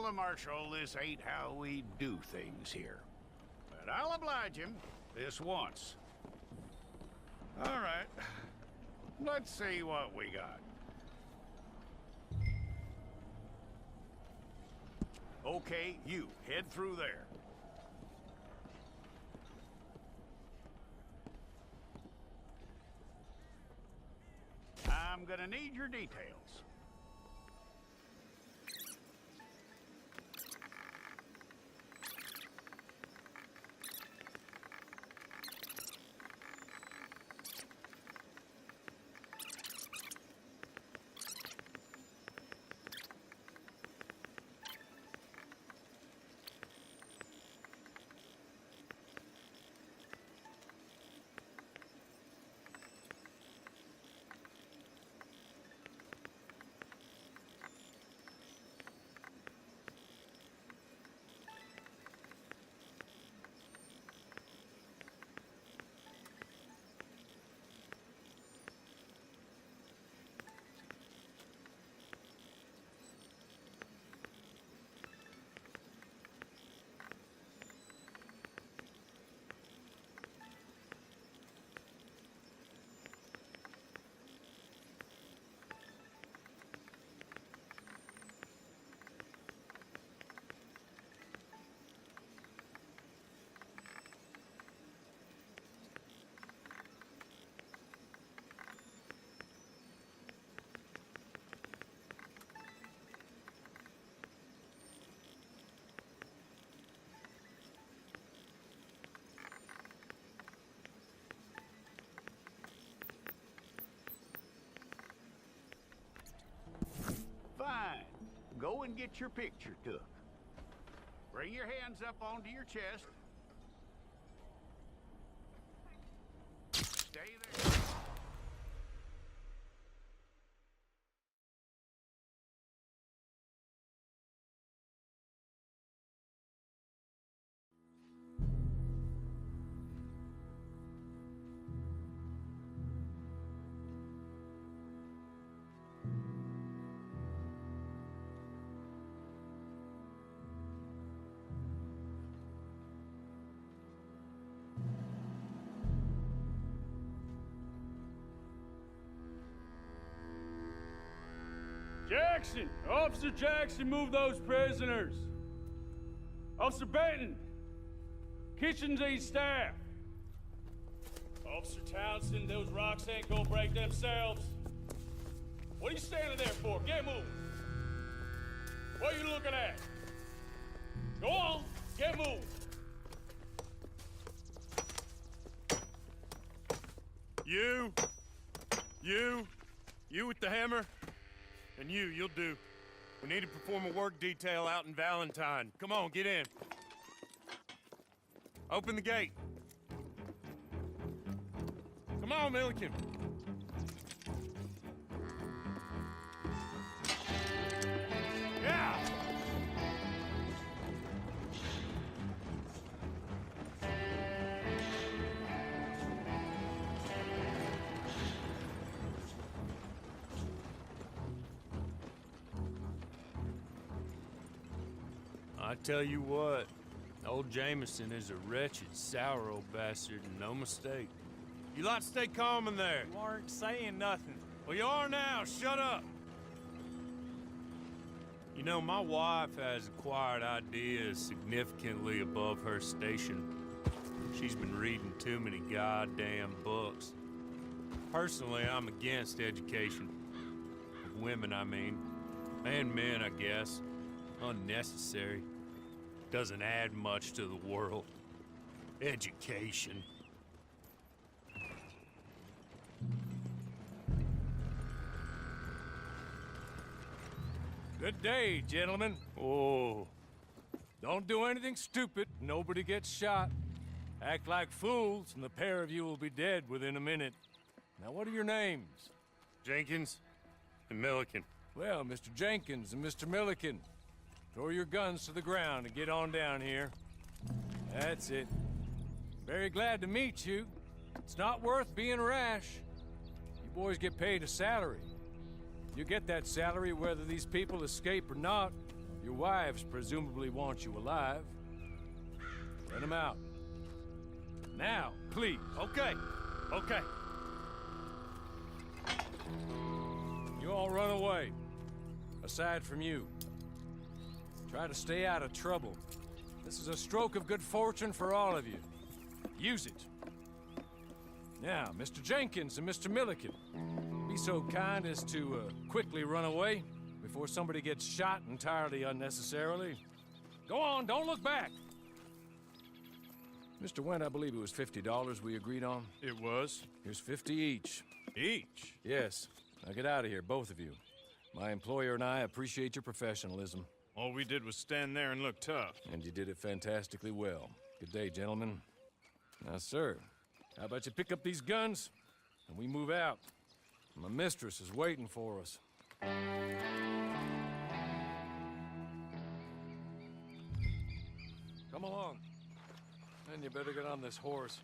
the Marshal this ain't how we do things here. But I'll oblige him this once. All right. Let's see what we got. Okay, you, head through there. I'm gonna need your details. Fine. Go and get your picture took. Bring your hands up onto your chest. Stay there. Jackson! Officer Jackson, move those prisoners! Officer Benton! Kitchens and staff! Officer Townsend, those rocks ain't gonna break themselves. What are you standing there for? Get moving! What are you looking at? Go on, get moving! You with the hammer? And you'll do. We need to perform a work detail out in Valentine. Come on, get in. Open the gate. Come on, Milliken. Yeah! I tell you what, old Jameson is a wretched, sour old bastard, and no mistake. You lot stay calm in there. You aren't saying nothing. Well, you are now. Shut up. You know, my wife has acquired ideas significantly above her station. She's been reading too many goddamn books. Personally, I'm against education. Of women, I mean. And men, I guess. Unnecessary. Doesn't add much to the world. Education. Good day, gentlemen. Oh. Don't do anything stupid. Nobody gets shot. Act like fools, and the pair of you will be dead within a minute. Now, what are your names? Jenkins and Milliken. Well, Mr. Jenkins and Mr. Milliken, throw your guns to the ground and get on down here. That's it. Very glad to meet you. It's not worth being rash. You boys get paid a salary. You get that salary whether these people escape or not. Your wives presumably want you alive. Let them out. Now, please. Okay, okay. You all run away. Aside from you. Try to stay out of trouble. This is a stroke of good fortune for all of you. Use it. Now, Mr. Jenkins and Mr. Milliken, be so kind as to quickly run away before somebody gets shot entirely unnecessarily. Go on, don't look back. Mr. Wendt, I believe it was $50 we agreed on. It was. Here's 50 each. Each? Yes. Now get out of here, both of you. My employer and I appreciate your professionalism. All we did was stand there and look tough. And you did it fantastically well. Good day, gentlemen. Now, sir, how about you pick up these guns and we move out? My mistress is waiting for us. Come along. And you better get on this horse.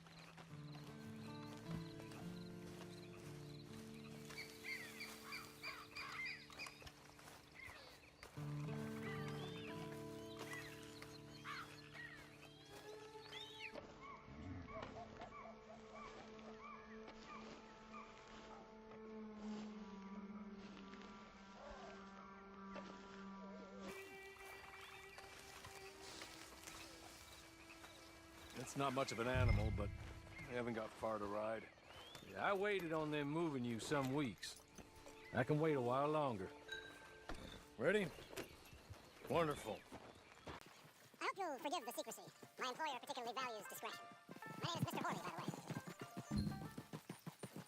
It's not much of an animal, but they haven't got far to ride. Yeah, I waited on them moving you some weeks. I can wait a while longer. Ready? Wonderful. I hope you'll forgive the secrecy. My employer particularly values discretion. My name is Mr. Horley, by the way.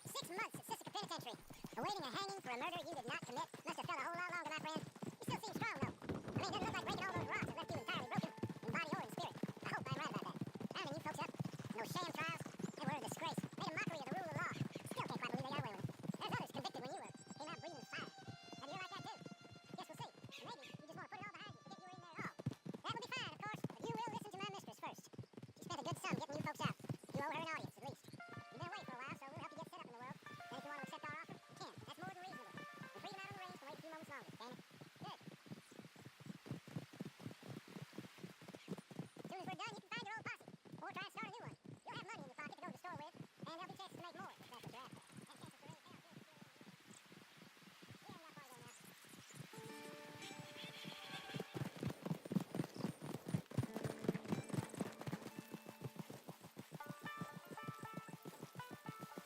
6 months at Sissica Penitentiary, awaiting a hanging for a murder you did not commit. Must have felt a whole lot longer, my friend. You still seem strong, though. I mean, it doesn't look like breaking all those rocks that left you entirely broken, in body or in spirit. I hope I'm right about that. Rounding you folks up, no sham trials, they were a disgrace. Made a mockery of the rule of law. Still can't quite believe they got away with it. There's others convicted when you came out breathing fire. Maybe you're like that too. Guess we'll see. Maybe you just want to put it all behind you, forget you were in there at all. That would be fine, of course, but you will listen to my mistress first. She spent a good sum getting you folks out. You owe her an audience, at least. You've been away for a while, so we'll help you get set up in the world. Then if you want to accept our offer, you can. That's more than reasonable. We'll free you out on the range to wait a few moments longer, can you? Good. As soon as we're done, you can find your old posse. Or try and start a new one. You'll have money in your pocket to go to the store with, and there'll be chances to make more, if that's what you're after. And chances to raise hell, too. Yeah, I'm not far to go now.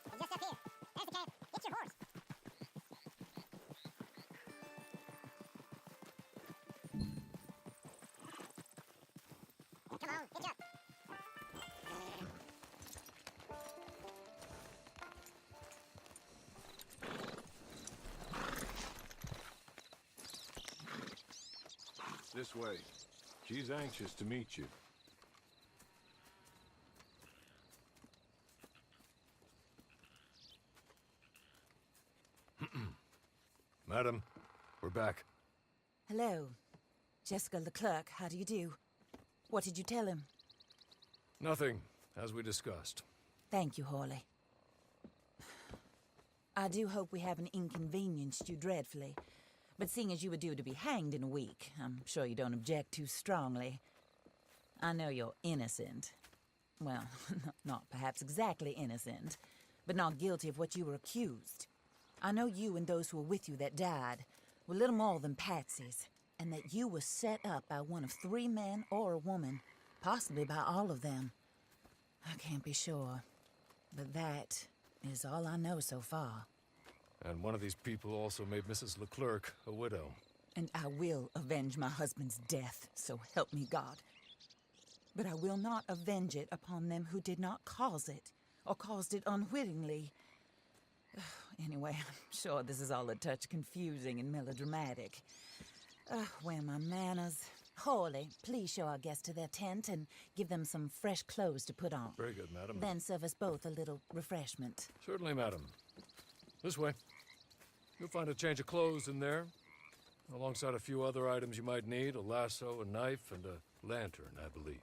You're just up here. There's the camp. Get your horse. Come on, hitch up. This way. She's anxious to meet you. Madam, we're back. Hello. Jessica Leclerc, how do you do? What did you tell him? Nothing, as we discussed. Thank you, Hawley. I do hope we haven't inconvenienced you dreadfully. But seeing as you were due to be hanged in a week, I'm sure you don't object too strongly. I know you're innocent. Well, not perhaps exactly innocent, but not guilty of what you were accused. I know you and those who were with you that died were little more than patsies, and that you were set up by one of 3 men or a woman, possibly by all of them. I can't be sure, but that is all I know so far. And one of these people also made Mrs. Leclerc a widow. And I will avenge my husband's death, so help me God. But I will not avenge it upon them who did not cause it, or caused it unwittingly. Anyway, I'm sure this is all a touch confusing and melodramatic. Where are my manners? Hawley, please show our guests to their tent and give them some fresh clothes to put on. Very good, madam. Then serve us both a little refreshment. Certainly, madam. This way. You'll find a change of clothes in there, alongside a few other items you might need, a lasso, a knife, and a lantern, I believe.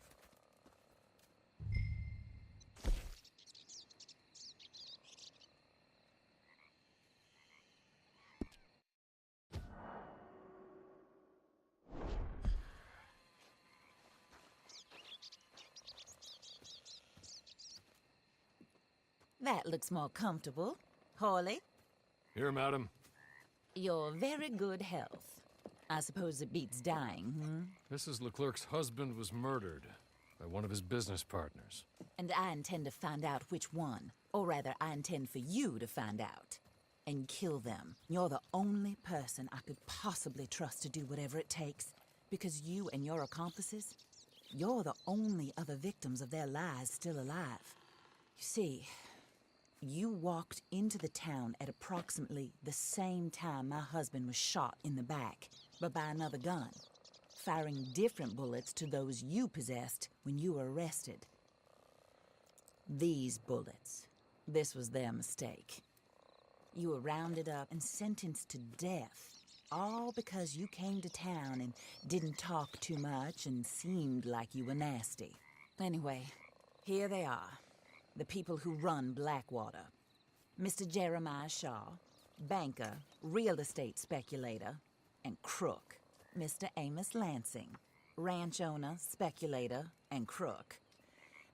That looks more comfortable. Hawley, Here, madam. your very good health. I suppose it beats dying, hmm? Mrs. Leclerc's husband was murdered by one of his business partners. And I intend to find out which one. Or rather, I intend for you to find out. And kill them. You're the only person I could possibly trust to do whatever it takes. Because you and your accomplices, you're the only other victims of their lies still alive. You see, you walked into the town at approximately the same time my husband was shot in the back, but by another gun, firing different bullets to those you possessed when you were arrested. These bullets, this was their mistake. You were rounded up and sentenced to death, all because you came to town and didn't talk too much and seemed like you were nasty. Anyway, here they are, the people who run Blackwater. Mr. Jeremiah Shaw, banker, real estate speculator, and crook. Mr. Amos Lansing, ranch owner, speculator, and crook.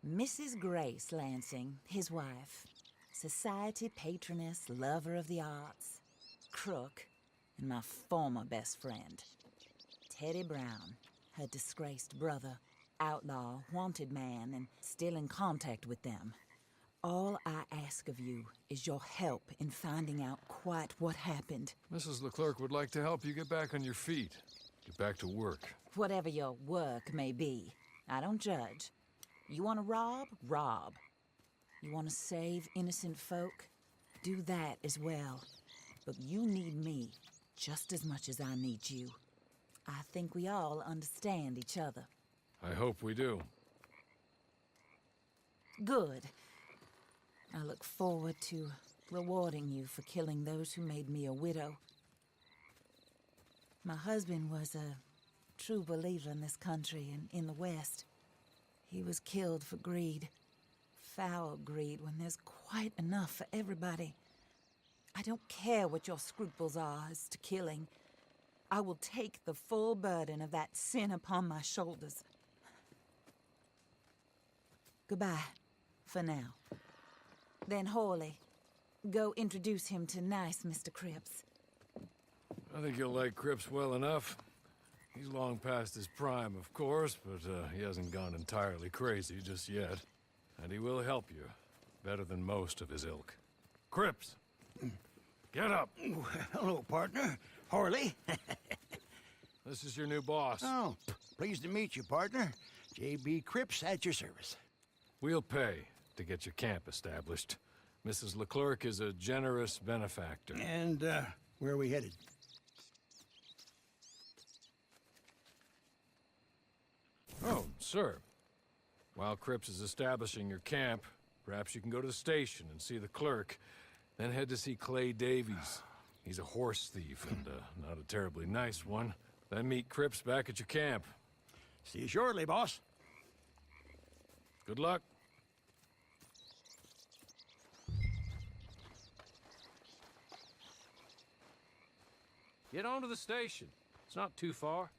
Mrs. Grace Lansing, his wife, society patroness, lover of the arts, crook, and my former best friend, Teddy Brown, her disgraced brother, outlaw, wanted man, and still in contact with them. All I ask of you is your help in finding out quite what happened. Mrs. Leclerc would like to help you get back on your feet. Get back to work. Whatever your work may be, I don't judge. You want to rob? Rob. You want to save innocent folk? Do that as well. But you need me just as much as I need you. I think we all understand each other. I hope we do. Good. I look forward to rewarding you for killing those who made me a widow. My husband was a true believer in this country and in the West. He was killed for greed. Foul greed when there's quite enough for everybody. I don't care what your scruples are as to killing. I will take the full burden of that sin upon my shoulders. Goodbye, for now. Then Hawley, go introduce him to nice Mr. Cripps. I think you'll like Cripps well enough. He's long past his prime, of course, but he hasn't gone entirely crazy just yet. And he will help you, better than most of his ilk. Cripps! Get up! Hello, partner. Harley. This is your new boss. Oh, pleased to meet you, partner. J.B. Cripps at your service. We'll pay to get your camp established. Mrs. Leclerc is a generous benefactor. And, where are we headed? Oh, sir. While Cripps is establishing your camp, perhaps you can go to the station and see the clerk, then head to see Clay Davies. He's a horse thief and not a terribly nice one. Then meet Cripps back at your camp. See you shortly, boss. Good luck. Get on to the station. It's not too far.